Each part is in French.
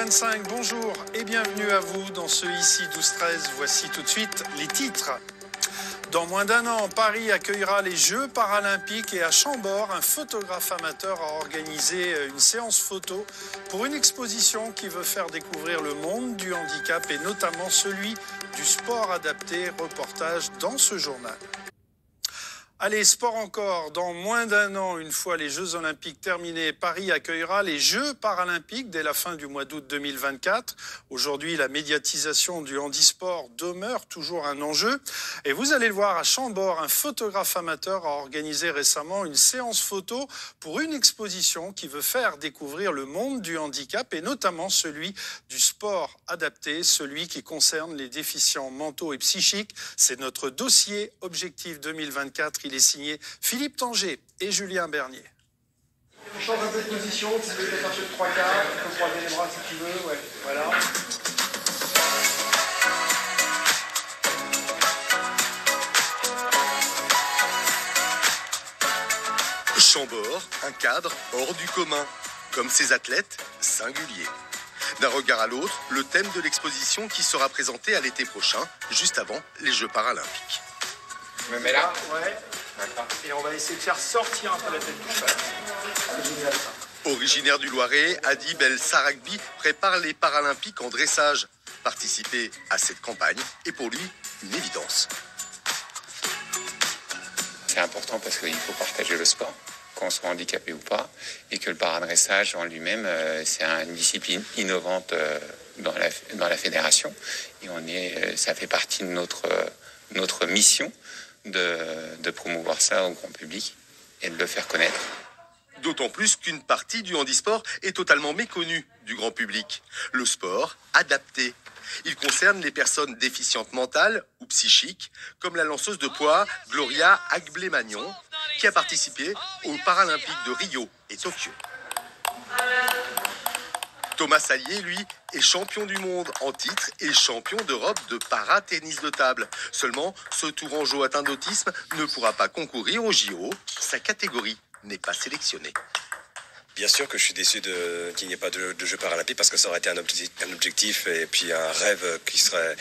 2025, bonjour et bienvenue à vous dans ce Ici 12-13. Voici tout de suite les titres. Dans moins d'un an, Paris accueillera les Jeux paralympiques et à Chambord, un photographe amateur a organisé une séance photo pour une exposition qui veut faire découvrir le monde du handicap et notamment celui du sport adapté. Reportage dans ce journal. Allez, sport encore. Dans moins d'un an, une fois les Jeux Olympiques terminés, Paris accueillera les Jeux Paralympiques dès la fin du mois d'août 2024. Aujourd'hui, la médiatisation du handisport demeure toujours un enjeu. Et vous allez le voir, à Chambord, un photographe amateur a organisé récemment une séance photo pour une exposition qui veut faire découvrir le monde du handicap et notamment celui du sport adapté, celui qui concerne les déficients mentaux et psychiques. C'est notre dossier Objectif 2024. Il est signé Philippe Tanger et Julien Bernier. On change un peu de position, tu peux mettre un peu de 3 quarts, tu peux croiser les bras si tu veux, ouais, voilà. Chambord, un cadre hors du commun, comme ces athlètes singuliers. D'un regard à l'autre, le thème de l'exposition qui sera présentée à l'été prochain, juste avant les Jeux Paralympiques. Je me mets là. Ouais. Et on va essayer de faire sortir un peu la tête du cheval. C'est génial ça. Originaire du Loiret, Adib El Saragbi prépare les Paralympiques en dressage. Participer à cette campagne est pour lui une évidence. C'est important parce qu'il faut partager le sport, qu'on soit handicapé ou pas, et que le paradressage en lui-même, c'est une discipline innovante dans la fédération. Et ça fait partie de notre mission de promouvoir ça au grand public et de le faire connaître. D'autant plus qu'une partie du handisport est totalement méconnue du grand public. Le sport adapté. Il concerne les personnes déficientes mentales ou psychiques, comme la lanceuse de poids Gloria Agblé-Magnon, qui a participé aux Paralympiques de Rio et Tokyo. Thomas Sallier, lui, est champion du monde en titre et champion d'Europe de para-tennis de table. Seulement, ce tourangeau atteint d'autisme ne pourra pas concourir au JO. Sa catégorie n'est pas sélectionnée. Bien sûr que je suis déçu qu'il n'y ait pas de Jeux paralympiques parce que ça aurait été un objectif et puis un rêve qui serait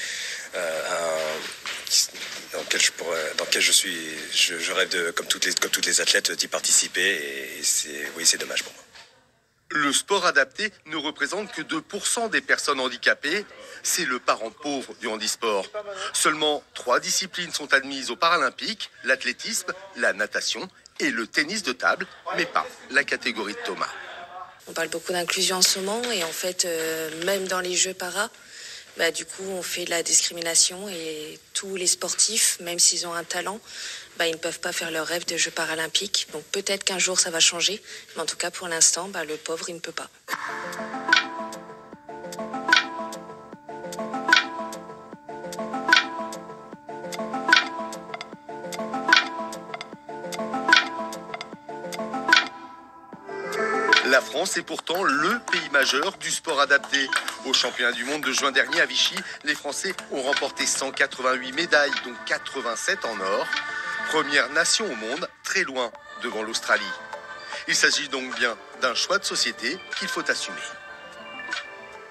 dans lequel je rêve comme toutes les athlètes d'y participer et c'est dommage pour moi. Le sport adapté ne représente que 2% des personnes handicapées. C'est le parent pauvre du handisport. Seulement 3 disciplines sont admises aux Paralympiques, l'athlétisme, la natation et le tennis de table, mais pas la catégorie de Thomas. On parle beaucoup d'inclusion en ce moment et en fait, même dans les Jeux para, du coup, on fait de la discrimination et tous les sportifs, même s'ils ont un talent, ils ne peuvent pas faire leur rêve de Jeux paralympiques. Donc peut-être qu'un jour ça va changer, mais en tout cas pour l'instant, le pauvre, il ne peut pas. La France est pourtant le pays majeur du sport adapté. Au championnat du monde de juin dernier à Vichy, les Français ont remporté 188 médailles, dont 87 en or. Première nation au monde, très loin devant l'Australie. Il s'agit donc bien d'un choix de société qu'il faut assumer.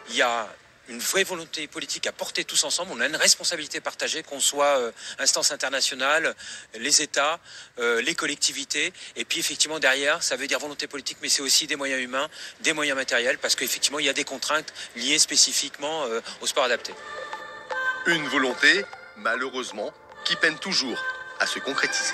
Il y a une vraie volonté politique à porter tous ensemble. On a une responsabilité partagée, qu'on soit instance internationale, les États, les collectivités. Et puis effectivement derrière, ça veut dire volonté politique, mais c'est aussi des moyens humains, des moyens matériels, parce qu'effectivement il y a des contraintes liées spécifiquement au sport adapté. Une volonté, malheureusement, qui peine toujours à se concrétiser.